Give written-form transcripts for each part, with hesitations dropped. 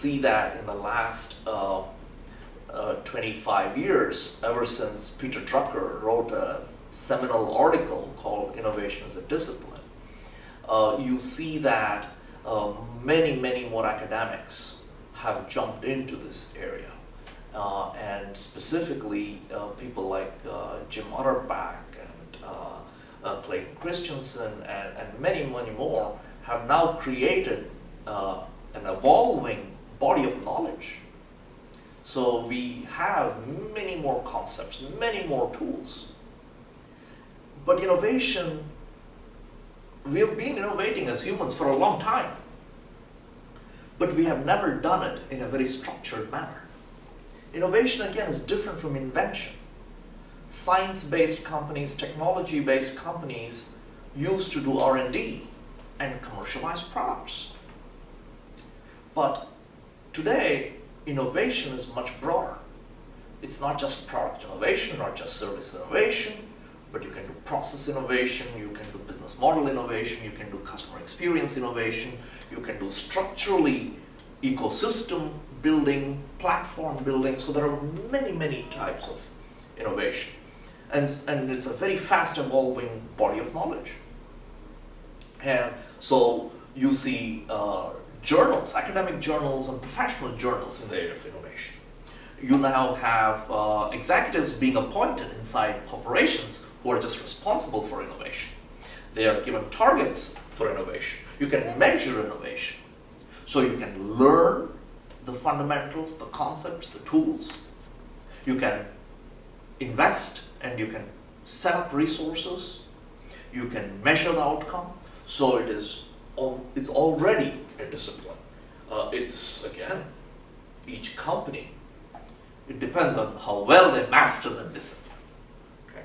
see that in the last 25 years, ever since Peter Drucker wrote a seminal article called Innovation as a Discipline, you see that many more academics have jumped into this area. And specifically, people like Jim Utterback and Clayton Christensen and many more have now created an evolving body of knowledge. So we have many more concepts, many more tools. But innovation, we have been innovating as humans for a long time, but we have never done it in a very structured manner. Innovation, again, is different from invention. Science-based companies, technology-based companies used to do R&D and commercialize products. But today, innovation is much broader. It's not just product innovation, not just service innovation, but you can do process innovation, you can do business model innovation, you can do customer experience innovation, you can do structurally ecosystem building, platform building. So there are many types of innovation. And it's a very fast evolving body of knowledge. And so you see journals, academic journals and professional journals in the area of innovation. You now have executives being appointed inside corporations who are just responsible for innovation. They are given targets for innovation. You can measure innovation. So you can learn the fundamentals, the concepts, the tools. You can invest and you can set up resources. You can measure the outcome. So it's already a discipline. It's, again, each company, it depends on how well they master the discipline. Okay.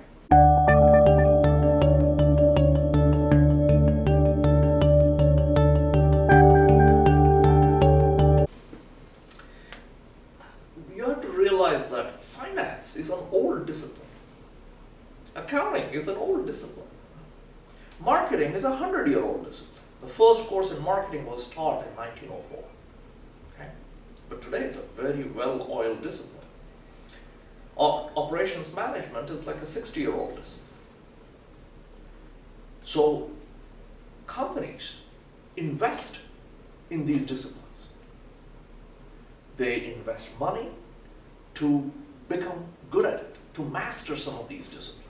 You have to realize that finance is an old discipline. Accounting is an old discipline. Marketing is a 100-year-old discipline. The first course in marketing was taught in 1904. Okay? But today it's a very well-oiled discipline. Operations management is like a 60-year-old discipline. So companies invest in these disciplines. They invest money to become good at it, to master some of these disciplines.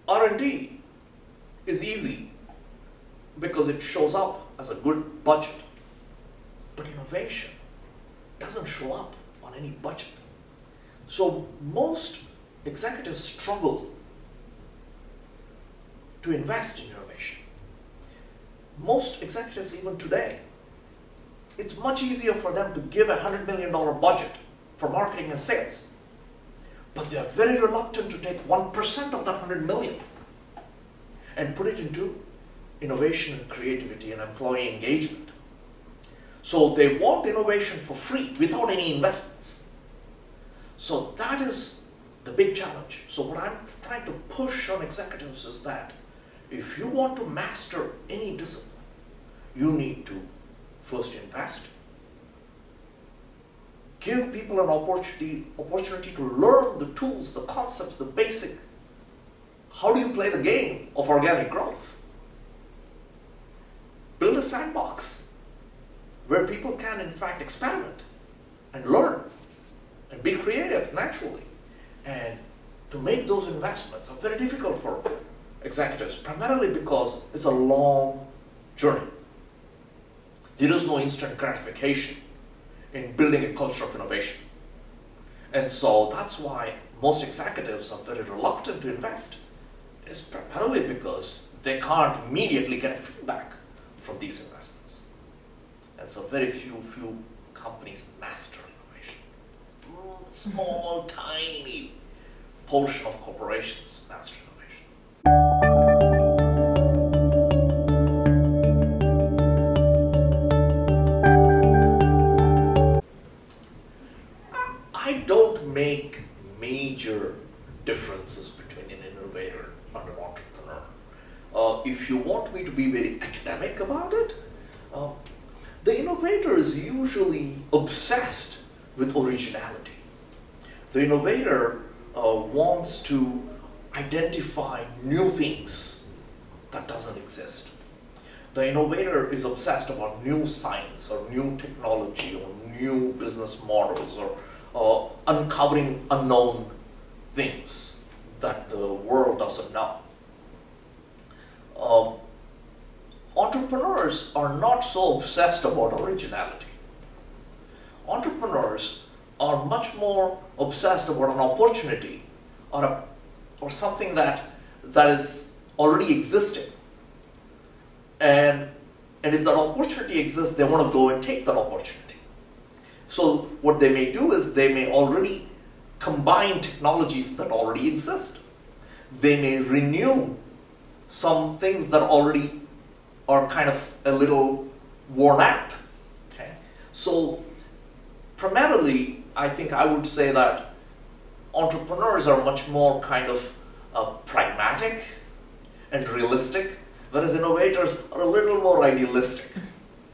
R&D is easy because it shows up as a good budget. But innovation doesn't show up on any budget. So most executives struggle to invest in innovation. Most executives, even today, it's much easier for them to give a $100 million budget for marketing and sales. But they're very reluctant to take 1% of that 100 million and put it into innovation and creativity and employee engagement. So they want innovation for free without any investments. So that is the big challenge. So what I'm trying to push on executives is that if you want to master any discipline, you need to first invest, give people an opportunity to learn the tools, the concepts, the basic. How do you play the game of organic growth? Build a sandbox where people can in fact experiment and learn and be creative naturally. And to make those investments are very difficult for executives, primarily because it's a long journey. There is no instant gratification in building a culture of innovation. And so that's why most executives are very reluctant to invest. It's primarily because they can't immediately get a feedback from these investments. And so very few companies master innovation. Small, tiny portion of corporations master innovation. I don't make major differences between an innovator and an entrepreneur. If you want me to be very academic about it, innovator is usually obsessed with originality. The innovator wants to identify new things that doesn't exist. The innovator is obsessed about new science or new technology or new business models or uncovering unknown things that the world doesn't know. Entrepreneurs are not so obsessed about originality. Entrepreneurs are much more obsessed about an opportunity or something that is already existing. And if that opportunity exists, they want to go and take that opportunity. So what they may do is they may already combine technologies that already exist. They may renew some things that already are kind of a little worn out. Okay? So primarily, I think I would say that entrepreneurs are much more kind of pragmatic and realistic, whereas innovators are a little more idealistic.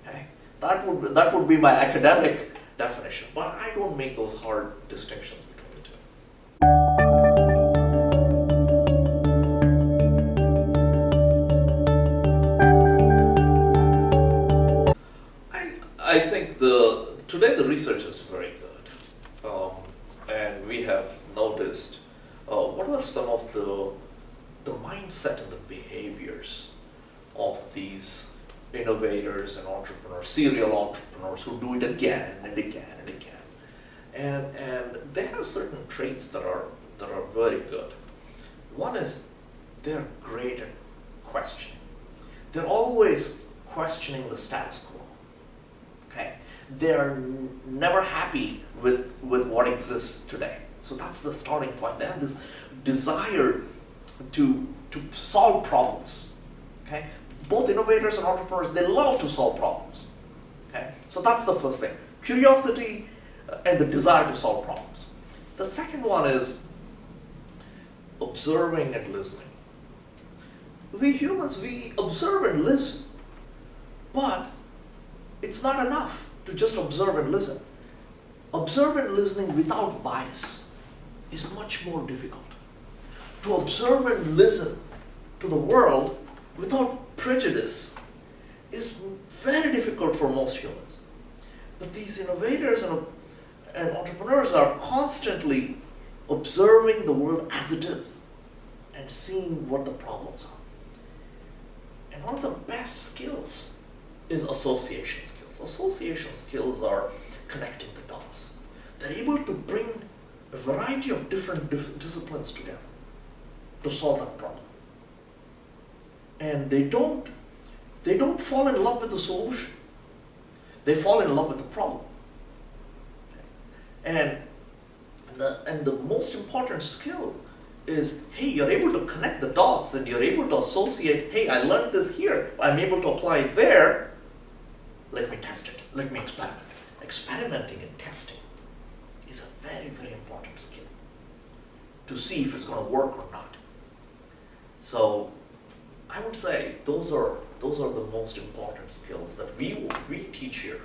Okay? That would be my academic definition, but I don't make those hard distinctions between the two. I think today the research is very good, and we have noticed what are some of the mindset and the behaviors of these innovators and entrepreneurs, serial entrepreneurs who do it again and again and again, and they have certain traits that are very good. One is they're great at questioning. They're always questioning the status quo. Okay, they're never happy with what exists today. So that's the starting point. They have this desire to solve problems. Okay, both innovators and entrepreneurs, they love to solve problems. Okay, so that's the first thing: curiosity and the desire to solve problems. The second one is observing and listening. We humans, we observe and listen, but it's not enough to just observe and listen. Observe and listening without bias is much more difficult. To observe and listen to the world without prejudice is very difficult for most humans. But these innovators and entrepreneurs are constantly observing the world as it is and seeing what the problems are. And one of the best skills is association skills. Association skills are connecting the dots. They're able to bring a variety of different disciplines together to solve that problem. And they don't fall in love with the solution. They fall in love with the problem. And the most important skill is, hey, you're able to connect the dots and you're able to associate, hey, I learned this here, I'm able to apply it there. Let me test it. Let me experiment. Experimenting and testing is a very, very important skill to see if it's going to work or not. So I would say those are the most important skills that we teach here